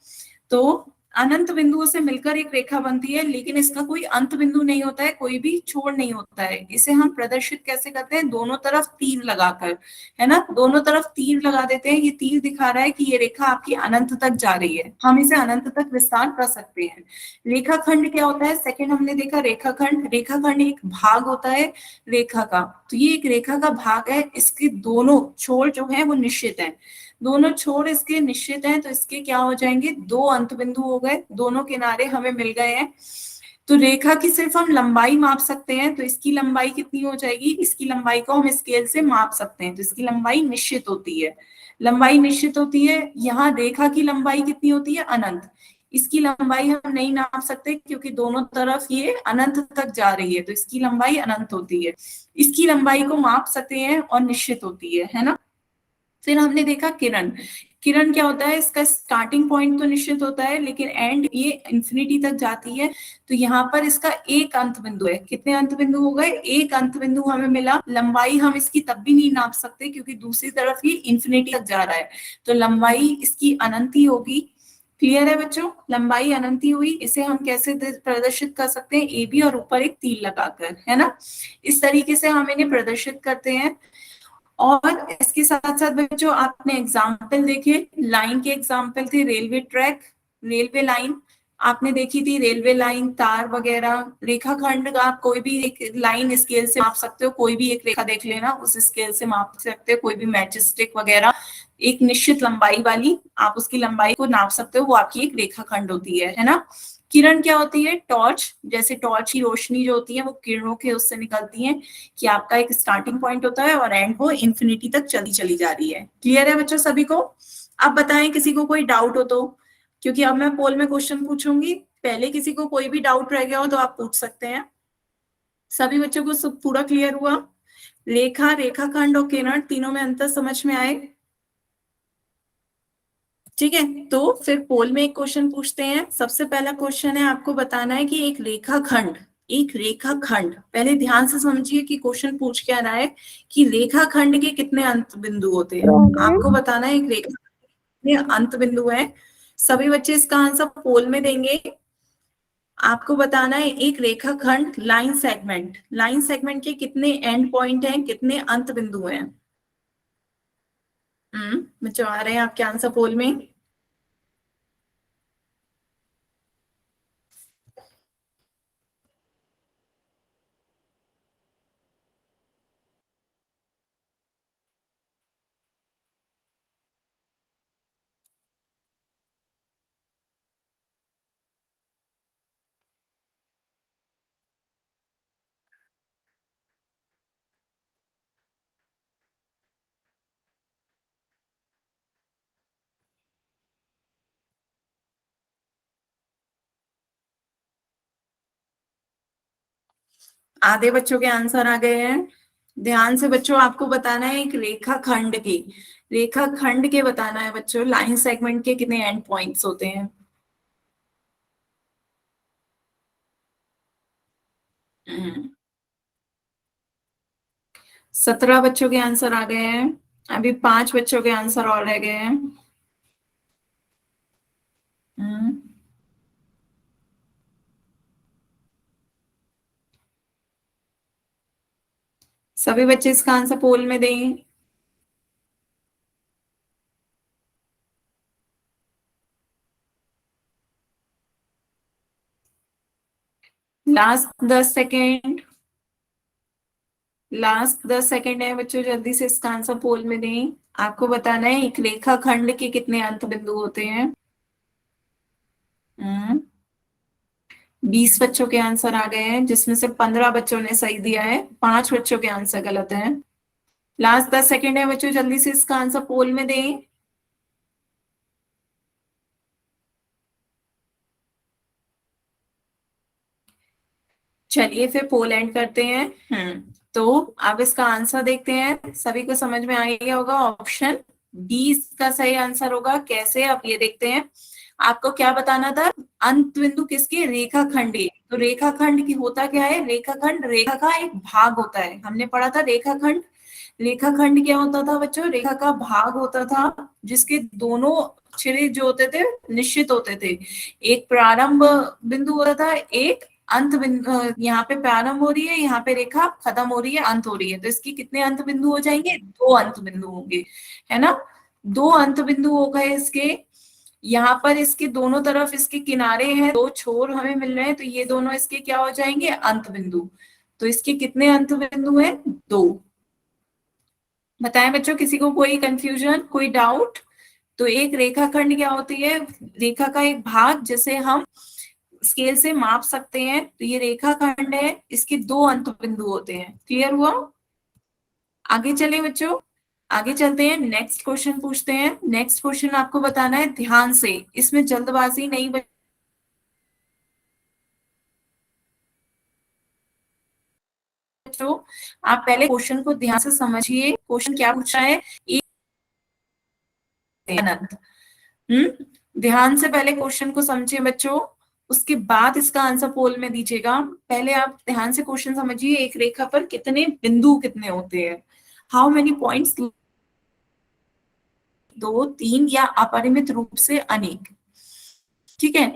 तो अनंत बिंदुओं से मिलकर एक रेखा बनती है, लेकिन इसका कोई अंत बिंदु नहीं होता है, कोई भी छोर नहीं होता है। इसे हम प्रदर्शित कैसे करते हैं, दोनों तरफ तीर लगाकर, है ना, दोनों तरफ तीर लगा देते हैं। ये तीर दिखा रहा है कि ये रेखा आपकी अनंत तक जा रही है, हम इसे अनंत तक विस्तार कर सकते हैं। रेखाखंड क्या होता है, सेकंड हमने देखा रेखाखंड। रेखाखंड एक भाग होता है रेखा का, तो ये एक रेखा का भाग है, इसके दोनों छोर जो है वो निश्चित है, दोनों छोर इसके निश्चित हैं, तो इसके क्या हो जाएंगे, दो अंत बिंदु हो गए, दोनों किनारे हमें मिल गए हैं। तो रेखा की सिर्फ हम लंबाई माप सकते हैं, तो इसकी लंबाई कितनी हो जाएगी, इसकी लंबाई को हम स्केल से माप सकते हैं, तो इसकी लंबाई निश्चित होती है, लंबाई निश्चित होती है। यहाँ रेखा की लंबाई कितनी होती है, अनंत, इसकी लंबाई हम नहीं नाप सकते क्योंकि दोनों तरफ ये अनंत तक जा रही है, तो इसकी लंबाई अनंत होती है। इसकी लंबाई को माप सकते हैं और निश्चित होती है ना। फिर हमने देखा किरण। किरण क्या होता है, इसका स्टार्टिंग पॉइंट तो निश्चित होता है, लेकिन एंड ये इंफिनिटी तक जाती है, तो यहाँ पर इसका एक अंत बिंदु है। कितने अंत बिंदु हो गए, एक अंत बिंदु हमें मिला। लंबाई हम इसकी तब भी नहीं नाप सकते क्योंकि दूसरी तरफ ये इंफिनिटी तक जा रहा है, तो लंबाई इसकी अनंत ही होगी। क्लियर है बच्चों, लंबाई अनंत ही हुई। इसे हम कैसे प्रदर्शित कर सकते हैं, ए बी और ऊपर एक तीर लगाकर, है ना, इस तरीके से हम इन्हें प्रदर्शित करते हैं। और इसके साथ साथ बच्चों आपने एग्जाम्पल देखे, लाइन के एग्जाम्पल थे, रेलवे ट्रैक, रेलवे लाइन आपने देखी थी, रेलवे लाइन, तार वगैरह। रेखाखंड का आप कोई भी एक लाइन स्केल से माप सकते हो, कोई भी एक रेखा देख लेना, उस स्केल से माप सकते हो, कोई भी मैच स्टिक वगैरह, एक निश्चित लंबाई वाली आप उसकी लंबाई को नाप सकते हो, वो आपकी एक रेखाखंड होती है ना। किरण क्या होती है, टॉर्च, जैसे टॉर्च की रोशनी जो होती है वो किरणों के उससे निकलती है, कि आपका एक स्टार्टिंग पॉइंट होता है और एंड वो इंफिनिटी तक चली चली जा रही है। क्लियर है बच्चों सभी को। अब बताएं किसी को कोई डाउट हो तो, क्योंकि अब मैं पोल में क्वेश्चन पूछूंगी, पहले किसी को कोई भी डाउट रह गया हो तो आप पूछ सकते हैं। सभी बच्चों को सब पूरा क्लियर हुआ, रेखा, रेखाखंड और किरण तीनों में अंतर समझ में आए। ठीक है, तो फिर पोल में एक क्वेश्चन पूछते हैं। सबसे पहला क्वेश्चन है, आपको बताना है कि एक रेखाखंड, एक रेखाखंड, पहले ध्यान से समझिए कि क्वेश्चन पूछ क्या रहा है, कि रेखाखंड के कितने अंत बिंदु होते हैं। आपको बताना है एक रेखाखंड में अंत बिंदु है। सभी बच्चे इसका आंसर पोल में देंगे। आपको बताना है एक रेखाखंड, लाइन सेगमेंट, लाइन सेगमेंट के कितने एंड पॉइंट हैं, कितने अंत बिंदु हैं। बच्चों आ रहे हैं आपके आंसर पोल में। आधे बच्चों के आंसर आ गए हैं। ध्यान से बच्चों, आपको बताना है एक रेखाखंड के, रेखाखंड के बताना है बच्चों, लाइन सेगमेंट के कितने एंड पॉइंट्स होते हैं। 17 बच्चों के आंसर आ गए हैं, अभी 5 बच्चों के आंसर और रह गए हैं। सभी बच्चे इसका आंसर पोल में दें। लास्ट 10 सेकेंड, लास्ट 10 सेकेंड है बच्चों, जल्दी से इसका आंसर पोल में दें। आपको बताना है एक रेखाखंड के कितने अंत बिंदु होते हैं। 20 बच्चों के आंसर आ गए हैं, जिसमें से 15 बच्चों ने सही दिया है, 5 बच्चों के आंसर गलत हैं। लास्ट 10 सेकेंड है बच्चों, जल्दी से इसका आंसर पोल में दें। चलिए फिर पोल एंड करते हैं। तो अब इसका आंसर देखते हैं, सभी को समझ में आ गया होगा, ऑप्शन डी इसका सही आंसर होगा। कैसे, अब ये देखते हैं। आपको क्या बताना था, अंत बिंदु किसके, रेखाखंड के। तो रेखाखंड की होता क्या है, रेखाखंड रेखा का एक भाग होता है, हमने पढ़ा था रेखाखंड, रेखाखंड क्या होता था बच्चों? रेखा का भाग होता था जिसके दोनों सिरे जो होते थे निश्चित होते थे। एक प्रारंभ बिंदु होता था, एक अंत बिंदु। यहाँ पे प्रारंभ हो रही है, यहाँ पे रेखा खत्म हो रही है, अंत हो रही है, तो इसकी कितने अंत बिंदु हो जाएंगे? 2 अंत बिंदु होंगे, है ना। 2 अंत बिंदु हो गए इसके। यहाँ पर इसके दोनों तरफ इसके किनारे हैं, 2 छोर हमें मिल रहे हैं, तो ये दोनों इसके क्या हो जाएंगे? अंत बिंदु। तो इसके कितने अंत बिंदु हैं? 2। बताएं बच्चों, किसी को कोई कंफ्यूजन, कोई डाउट? तो एक रेखाखंड क्या होती है? रेखा का एक भाग जिसे हम स्केल से माप सकते हैं, तो ये रेखाखंड है, इसके 2 अंत बिंदु होते हैं। क्लियर हुआ? आगे चले बच्चों, आगे चलते हैं, नेक्स्ट क्वेश्चन पूछते हैं। नेक्स्ट क्वेश्चन आपको बताना है ध्यान से, इसमें जल्दबाजी नहीं बच्चों। आप पहले क्वेश्चन को ध्यान से समझिए, क्वेश्चन क्या पूछा है। एक अनंत। ध्यान से पहले क्वेश्चन को समझिए बच्चों, उसके बाद इसका आंसर पोल में दीजिएगा। पहले आप ध्यान से क्वेश्चन समझिए, एक रेखा पर कितने बिंदु कितने होते हैं? How many points? 2, 3 या अपरिमित रूप से अनेक? ठीक है।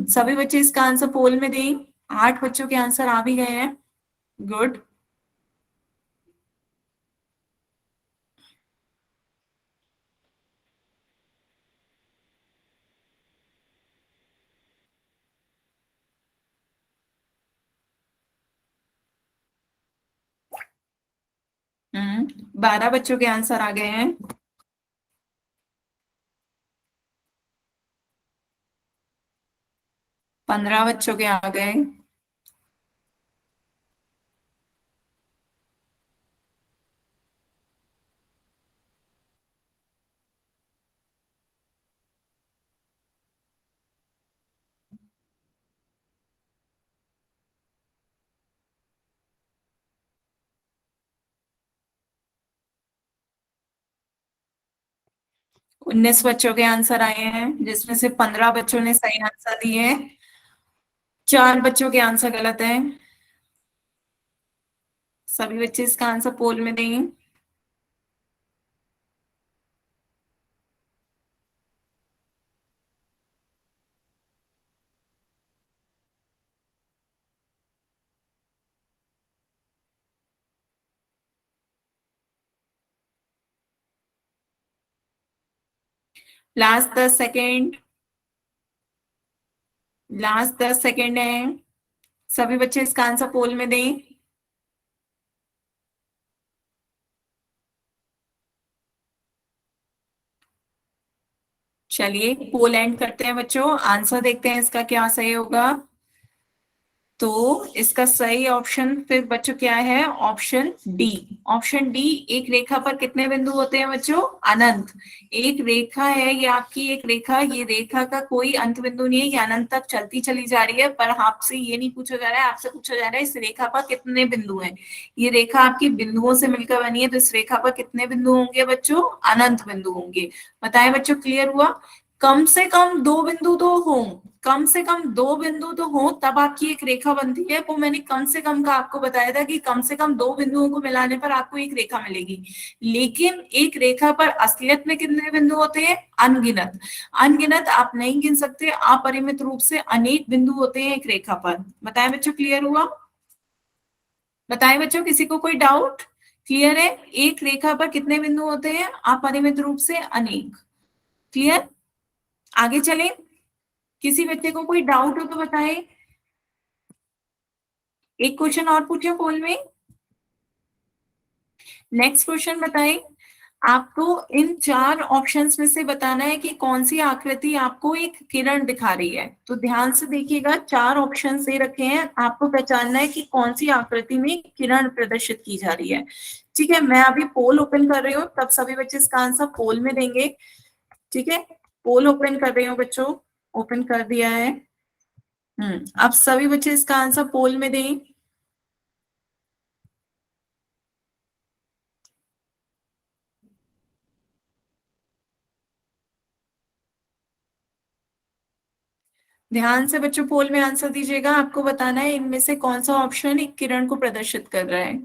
सभी बच्चे इसका आंसर पोल में दें। 8 बच्चों के आंसर आ भी गए हैं। गुड। हम्म 12 बच्चों के आंसर आ गए हैं। 15 बच्चों के आ गए। उन्नीस बच्चों के आंसर आए हैं, जिसमें से 15 बच्चों ने सही आंसर दिए। 4 बच्चों के आंसर गलत हैं। सभी बच्चे इसका आंसर पोल में देंगे। लास्ट 10 सेकेंड, लास्ट 10 सेकेंड है। सभी बच्चे इसका आंसर पोल में दें। चलिए पोल एंड करते हैं बच्चों, आंसर देखते हैं इसका क्या सही होगा। तो इसका सही ऑप्शन फिर बच्चों क्या है? Option D. ऑप्शन डी, एक रेखा पर कितने बिंदु होते हैं बच्चों? अनंत। एक रेखा है ये आपकी, एक रेखा, ये रेखा का कोई अंत बिंदु नहीं है, ये अनंत तक चलती चली जा रही है, पर आपसे ये नहीं पूछा जा रहा है, आपसे पूछा जा रहा है इस रेखा पर कितने बिंदु हैं। ये रेखा आपकी बिंदुओं से मिलकर बनी है, तो इस रेखा पर कितने बिंदु होंगे बच्चों? अनंत बिंदु होंगे। बताएं बच्चों, क्लियर हुआ? कम से कम 2 बिंदु तो हो, कम से कम 2 बिंदु तो हो, तब आपकी एक रेखा बनती है। वो मैंने कम से कम का आपको बताया था कि कम से कम 2 बिंदुओं को मिलाने पर आपको एक रेखा मिलेगी। लेकिन एक रेखा पर असलियत में कितने बिंदु होते हैं? अनगिनत। अनगिनत, आप नहीं गिन सकते, अपरिमित रूप से अनेक बिंदु होते हैं एक रेखा पर। बताएं बच्चों, क्लियर हुआ? बताएं बच्चों, किसी को कोई डाउट? क्लियर है? एक रेखा पर कितने बिंदु होते हैं? अपरिमित रूप से अनेक। क्लियर? आगे चलें, किसी बच्चे को कोई डाउट हो तो बताएं। एक क्वेश्चन और पूछो पोल में। नेक्स्ट क्वेश्चन बताएं। आपको इन 4 ऑप्शंस में से बताना है कि कौन सी आकृति आपको एक किरण दिखा रही है। तो ध्यान से देखिएगा, 4 ऑप्शंस दे रखे हैं, आपको पहचानना है कि कौन सी आकृति में किरण प्रदर्शित की जा रही है। ठीक है, मैं अभी पोल ओपन कर रही हूँ, तब सभी बच्चे इसका आंसर पोल में देंगे। ठीक है, पोल ओपन कर रही हूँ बच्चों, ओपन कर दिया है। अब सभी बच्चे इसका आंसर पोल में दें। ध्यान से बच्चों पोल में आंसर दीजिएगा, आपको बताना है इनमें से कौन सा ऑप्शन एक किरण को प्रदर्शित कर रहा है।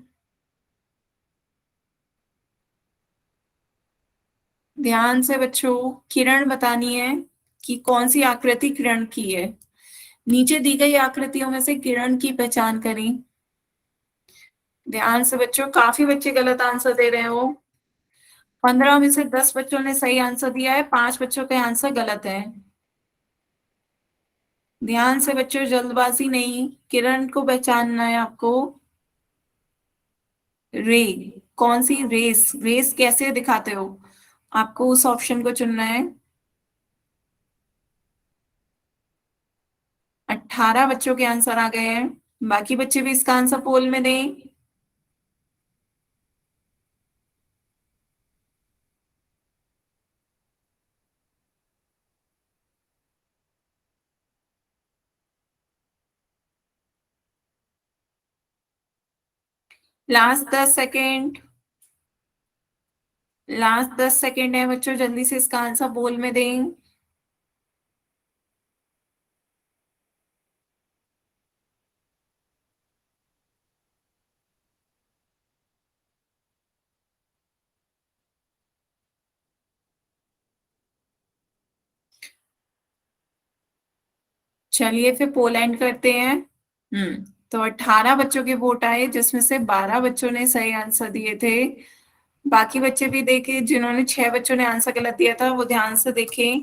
ध्यान से बच्चों, किरण बतानी है कि कौन सी आकृति किरण की है। नीचे दी गई आकृतियों में से किरण की पहचान करें। ध्यान से बच्चों, काफी बच्चे गलत आंसर दे रहे हो। 15 में से 10 बच्चों ने सही आंसर दिया है, 5 बच्चों का आंसर गलत है। ध्यान से बच्चों, जल्दबाजी नहीं, किरण को पहचानना है आपको। रे, कौन सी रेस, रेस कैसे दिखाते हो, आपको उस ऑप्शन को चुनना है। 18 बच्चों के आंसर आ गए हैं, बाकी बच्चे भी इसका आंसर पोल में दें। लास्ट 10 सेकेंड, लास्ट 10 सेकेंड है बच्चों, जल्दी से इसका आंसर पोल में दें। चलिए फिर पोल एंड करते हैं। तो 18 बच्चों के वोट आए, जिसमें से 12 बच्चों ने सही आंसर दिए थे। बाकी बच्चे भी देखे, जिन्होंने 6 बच्चों ने आंसर गलत दिया था वो ध्यान से देखें।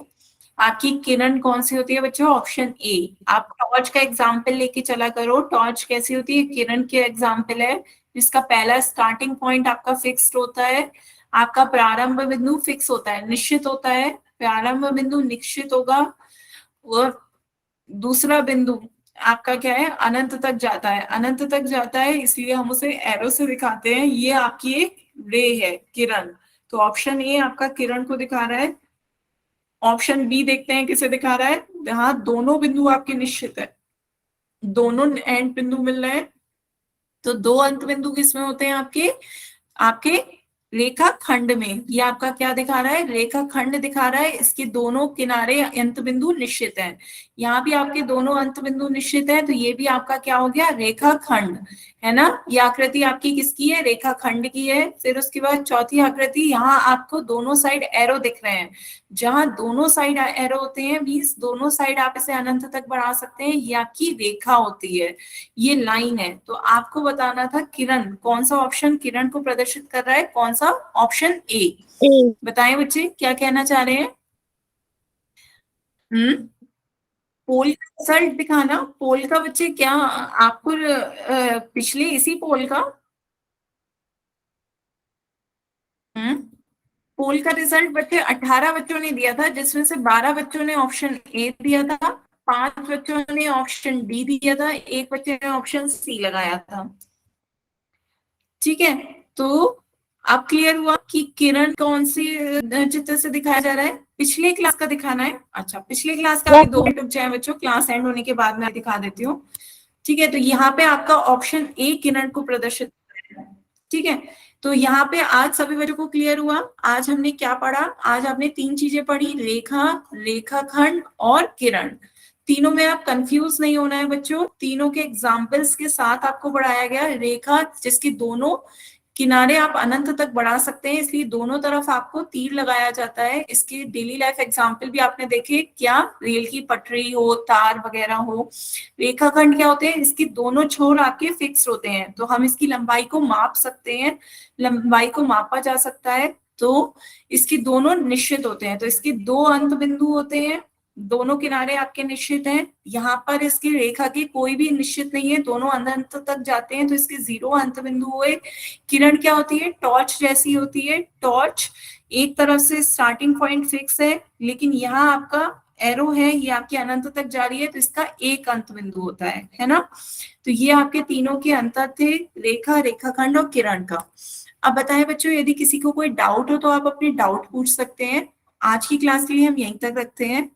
आपकी किरण कौन सी होती है बच्चों, ऑप्शन ए। आप टॉर्च का एग्जाम्पल लेके चला करो, टॉर्च कैसी होती है, किरण के एग्जाम्पल है, जिसका पहला स्टार्टिंग पॉइंट आपका फिक्स्ड होता है, आपका प्रारंभ बिंदु फिक्स होता है, निश्चित होता है, प्रारंभ बिंदु निश्चित होगा, और दूसरा बिंदु आपका क्या है, अनंत तक जाता है, अनंत तक जाता है, इसलिए हम उसे एरो से दिखाते हैं। ये आपकी एक रे है, किरण। तो ऑप्शन ए आपका किरण को दिखा रहा है। ऑप्शन बी देखते हैं किसे दिखा रहा है, जहां दोनों बिंदु आपके निश्चित है, दोनों एंड बिंदु मिल रहे हैं। तो दो अंत बिंदु किसमें होते हैं, आपके आपके रेखा खंड में। ये आपका क्या दिखा रहा है, रेखा खंड दिखा रहा है, इसके दोनों किनारे अंत बिंदु निश्चित हैं। यहाँ भी आपके दोनों अंत बिंदु निश्चित है, तो ये भी आपका क्या हो गया, रेखा खंड, है ना। ये आकृति आपकी किसकी है, रेखा खंड की है। फिर उसके बाद चौथी आकृति, यहाँ आपको दोनों साइड एरो दिख रहे हैं। जहां दोनों साइड एरो होते हैं, मीन्स दोनों साइड आप इसे अनंत तक बढ़ा सकते हैं, ये आपकी रेखा होती है, ये लाइन है। तो आपको बताना था किरण, कौन सा ऑप्शन किरण को प्रदर्शित कर रहा है, कौन सा, ऑप्शन ए। बताएं बच्चे क्या कहना चाह रहे हैं। पोल का रिजल्ट दिखाना, पोल का बच्चे क्या आपको पिछले इसी पोल का, हम्म पोल का रिजल्ट बच्चे 18 बच्चों ने दिया था, जिसमें से 12 बच्चों ने ऑप्शन ए दिया था, 5 बच्चों ने ऑप्शन डी दिया था, एक बच्चे ने ऑप्शन सी लगाया था। ठीक है, तो अब क्लियर हुआ कि किरण कौन सी चित्र से दिखाया जा रहा है, पिछले क्लास का दिखाना है। अच्छा, पिछले क्लास का भी 2 मिनट रुक जाए बच्चों, क्लास एंड होने के बाद मैं दिखा देती हूँ। ठीक है, तो यहाँ पे आपका ऑप्शन ए किरण को प्रदर्शित कर रहा है। ठीक है, तो यहाँ पे आज सभी बच्चों को क्लियर हुआ। आज हमने क्या पढ़ा, आज आपने 3 चीजें पढ़ी, रेखा, रेखाखंड और किरण। तीनों में आप कंफ्यूज नहीं होना है बच्चों, तीनों के एग्जाम्पल्स के साथ आपको पढ़ाया गया। रेखा जिसके दोनों किनारे आप अनंत तक बढ़ा सकते हैं, इसलिए दोनों तरफ आपको तीर लगाया जाता है। इसके डेली लाइफ एग्जाम्पल भी आपने देखे, क्या रेल की पटरी हो, तार वगैरह हो। रेखाखंड क्या होते हैं, इसके दोनों छोर आपके फिक्स होते हैं, तो हम इसकी लंबाई को माप सकते हैं, लंबाई को मापा जा सकता है। तो इसके दोनों निश्चित होते हैं, तो इसके 2 अंत बिंदु होते हैं, दोनों किनारे आपके निश्चित हैं। यहाँ पर इसकी रेखा की कोई भी निश्चित नहीं है, दोनों अनंत तक जाते हैं, तो इसके 0 अंत बिंदु हुए। किरण क्या होती है, टॉर्च जैसी होती है। टॉर्च एक तरफ से स्टार्टिंग पॉइंट फिक्स है, लेकिन यहाँ आपका एरो है, ये आपके अनंत तक जा रही है, तो इसका एक अंत बिंदु होता है ना। तो ये आपके तीनों के अंतर थे, रेखा, रेखाखंड और किरण का। अब बताएं बच्चों, यदि किसी को कोई डाउट हो तो आप अपने डाउट पूछ सकते हैं। आज की क्लास के लिए हम यहीं तक रखते हैं।